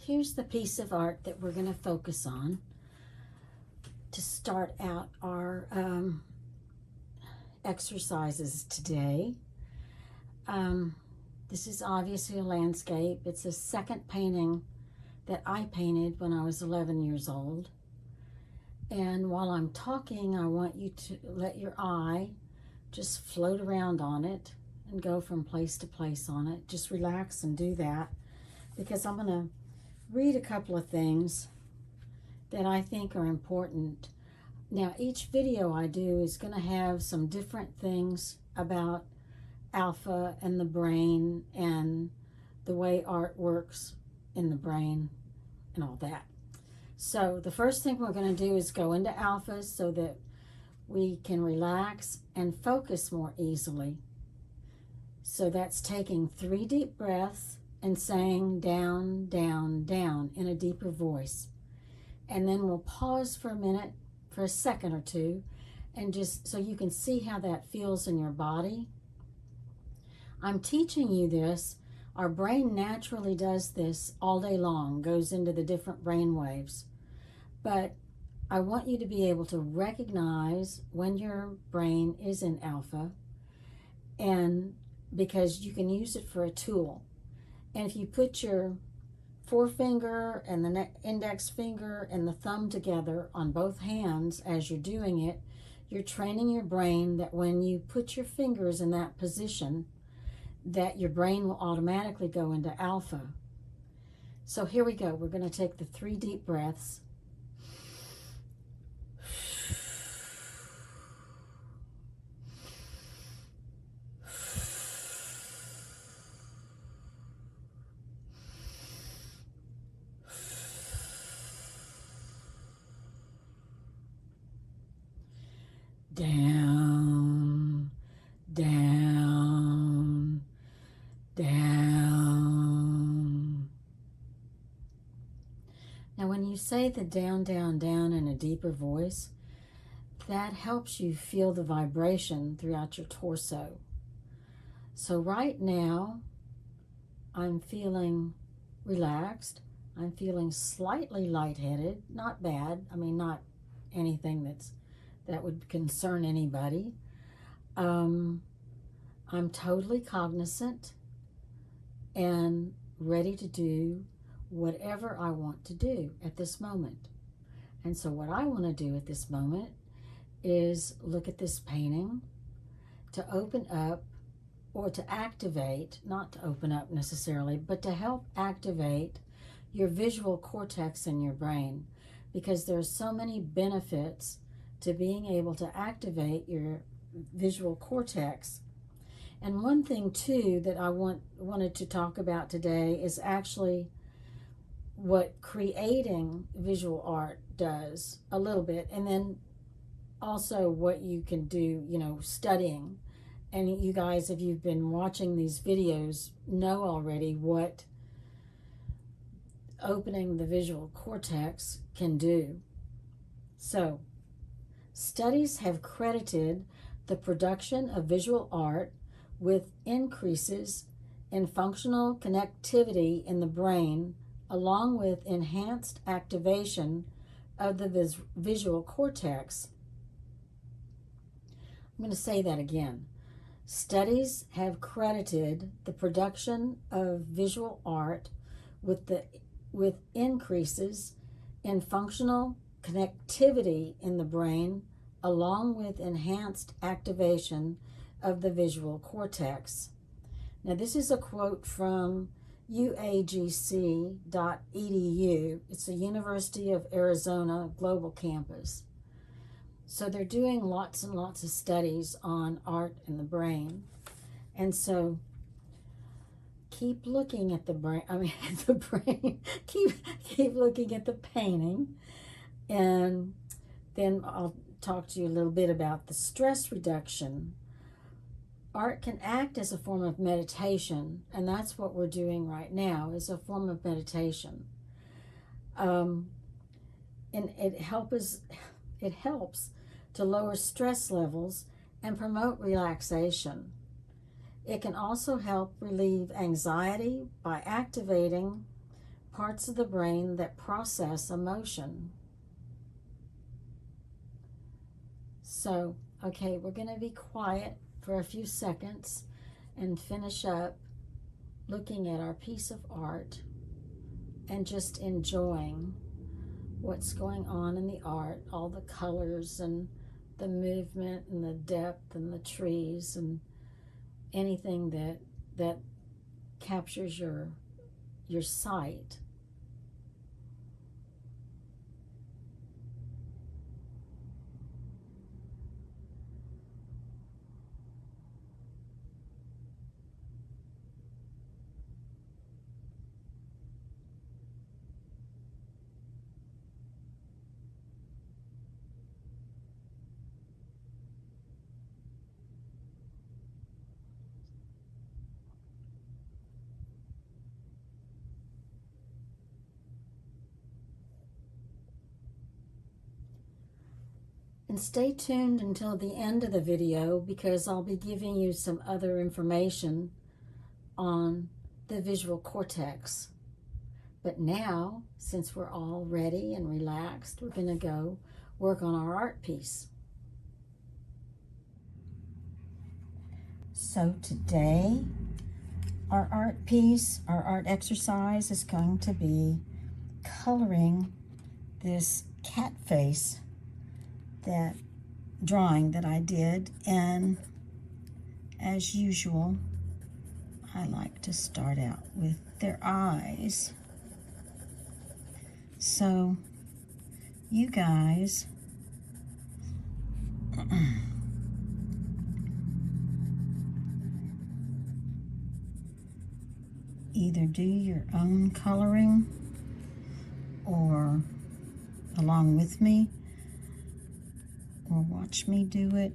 Here's the piece of art that we're going to focus on to start out our exercises today. This is obviously a landscape. It's a second painting that I painted when I was 11 years old. And while I'm talking, I want you to let your eye just float around on it and go from place to place on it. Just relax and do that, because I'm going to read a couple of things that I think are important. Now, each video I do is going to have some different things about alpha and the brain and the way art works in the brain and all that. So the first thing we're going to do is go into alpha so that we can relax and focus more easily. So that's taking 3 deep breaths and saying down, down, down in a deeper voice. And then we'll pause for a minute, for a second or two, and just so you can see how that feels in your body. I'm teaching you this. Our brain naturally does this all day long, goes into the different brain waves. But I want you to be able to recognize when your brain is in alpha, and because you can use it for a tool. And if you put your forefinger and the index finger and the thumb together on both hands as you're doing it, you're training your brain that when you put your fingers in that position, that your brain will automatically go into alpha. So here we go. We're going to take the 3 deep breaths. Down, down, down. Now, when you say the down, down, down in a deeper voice, that helps you feel the vibration throughout your torso. So right now, I'm feeling relaxed. I'm feeling slightly lightheaded. Not bad. I mean, not anything that would concern anybody. I'm totally cognizant and ready to do whatever I want to do at this moment. And so what I want to do at this moment is look at this painting, to open up or to activate, not to open up necessarily, but to help activate your visual cortex in your brain, because there's so many benefits to being able to activate your visual cortex. And one thing too that I wanted to talk about today is actually what creating visual art does a little bit, and then also what you can do, studying. And you guys, if you've been watching these videos, know already what opening the visual cortex can do. So studies have credited the production of visual art with increases in functional connectivity in the brain, along with enhanced activation of the visual cortex. I'm going to say that again. Studies have credited the production of visual art with increases in functional connectivity in the brain, along with enhanced activation of the visual cortex. Now, this is a quote from uagc.edu. It's a University of Arizona global campus. So they're doing lots and lots of studies on art and the brain. And so keep looking at the brain, keep looking at the painting. And then I'll talk to you a little bit about the stress reduction. Art can act as a form of meditation, and that's what we're doing right now, is a form of meditation. And it helps to lower stress levels and promote relaxation. It can also help relieve anxiety by activating parts of the brain that process emotion. So, okay, we're going to be quiet for a few seconds and finish up looking at our piece of art and just enjoying what's going on in the art, all the colors and the movement and the depth and the trees and anything that captures your sight. And stay tuned until the end of the video because I'll be giving you some other information on the visual cortex. But now, since we're all ready and relaxed, we're going to go work on our art piece. So today, our art piece, our art exercise is going to be coloring this cat face, that drawing that I did. And as usual, I like to start out with their eyes. So you guys either do your own coloring or along with me, or watch me do it.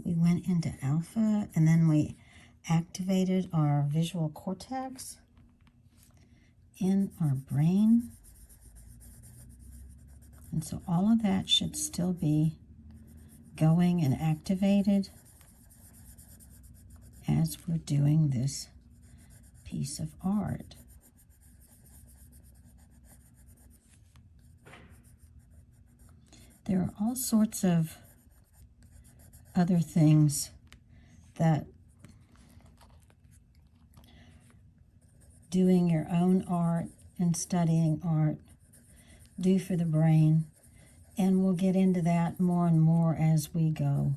We went into alpha and then we activated our visual cortex in our brain. And so all of that should still be going and activated as we're doing this piece of art. There are all sorts of other things that doing your own art and studying art do for the brain, and we'll get into that more and more as we go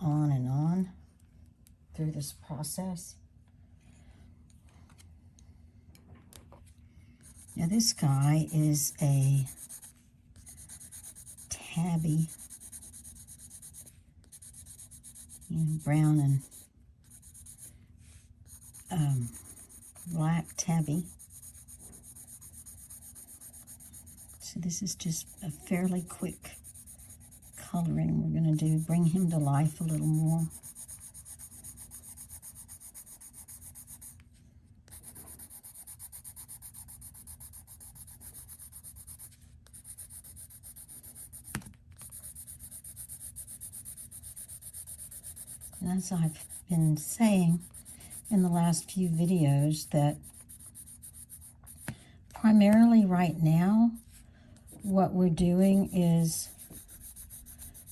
on and on through this process. Now this guy is a tabby, brown and black tabby. So this is just a fairly quick coloring we're going to do, bring him to life a little more. And as I've been saying in the last few videos, that primarily right now, what we're doing is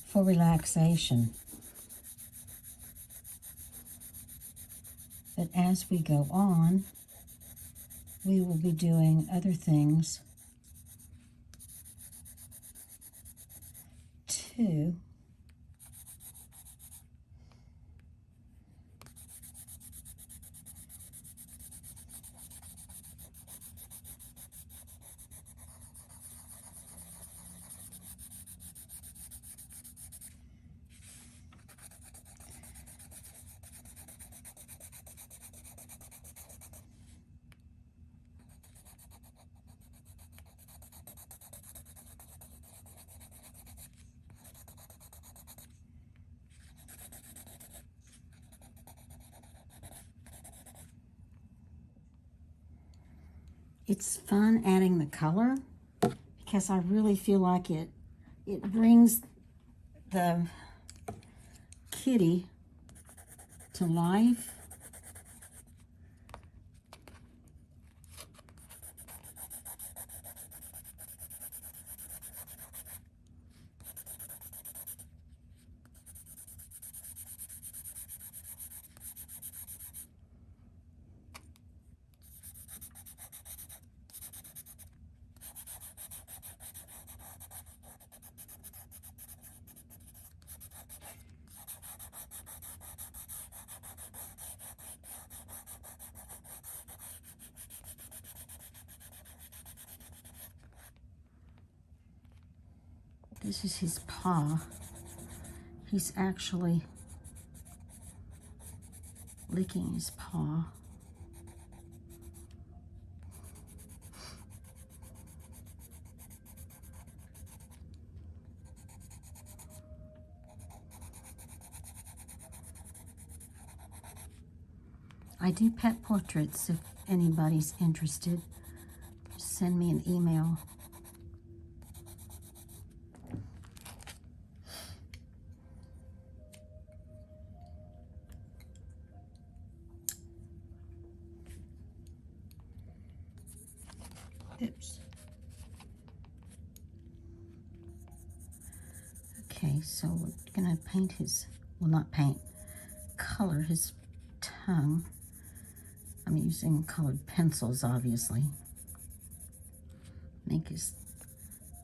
for relaxation. But as we go on, we will be doing other things too. It's fun adding the color because I really feel like it it brings the kitty to life. This is his paw. He's actually licking his paw. I do pet portraits if anybody's interested. Just send me an email. Oops. Okay, so we're gonna paint his, well, not paint, color his tongue. I'm using colored pencils, obviously. Make his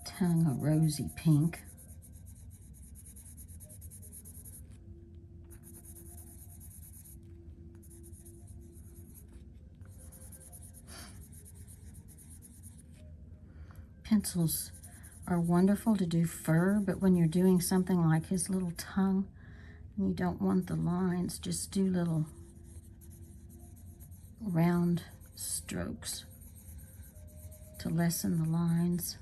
tongue a rosy pink. Pencils are wonderful to do fur, but when you're doing something like his little tongue, and you don't want the lines, just do little round strokes to lessen the lines.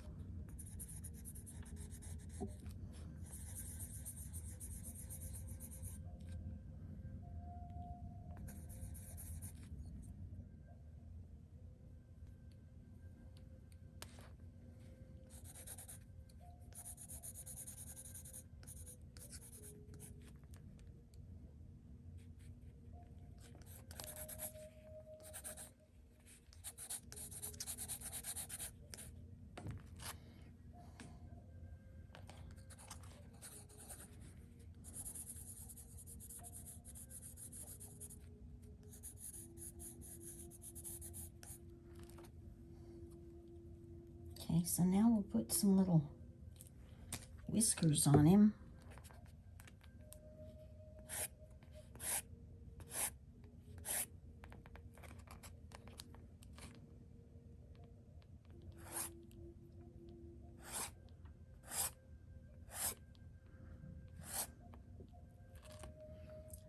Okay, so now we'll put some little whiskers on him.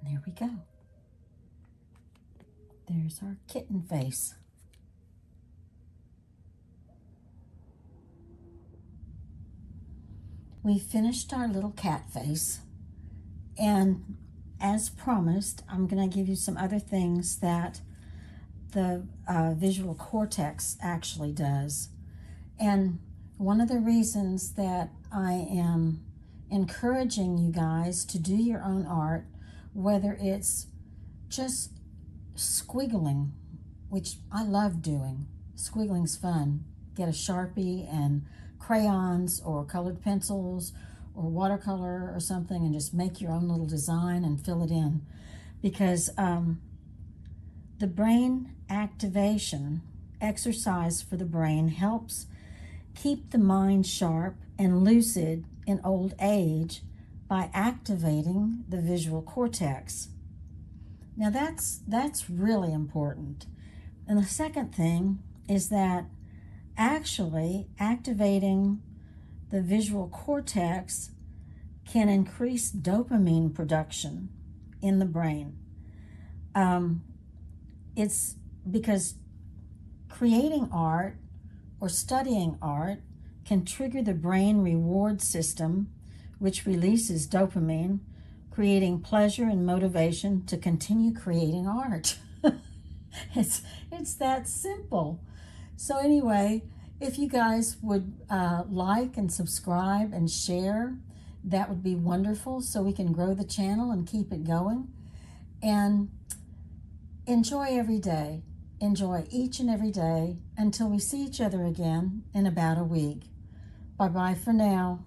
There we go. There's our kitten face. We finished our little cat face, and as promised, I'm going to give you some other things that the Visual Cortex actually does. And one of the reasons that I am encouraging you guys to do your own art, whether it's just squiggling, which I love doing. Squiggling's fun. Get a Sharpie and crayons or colored pencils or watercolor or something and just make your own little design and fill it in. Because the brain activation exercise for the brain helps keep the mind sharp and lucid in old age by activating the visual cortex. Now that's really important. And the second thing is that actually activating the visual cortex can increase dopamine production in the brain. It's because creating art or studying art can trigger the brain reward system, which releases dopamine, creating pleasure and motivation to continue creating art. It's that simple. So anyway, If you guys would like and subscribe and share, that would be wonderful so we can grow the channel and keep it going. And enjoy every day. Enjoy each and every day until we see each other again in about a week. Bye-bye for now.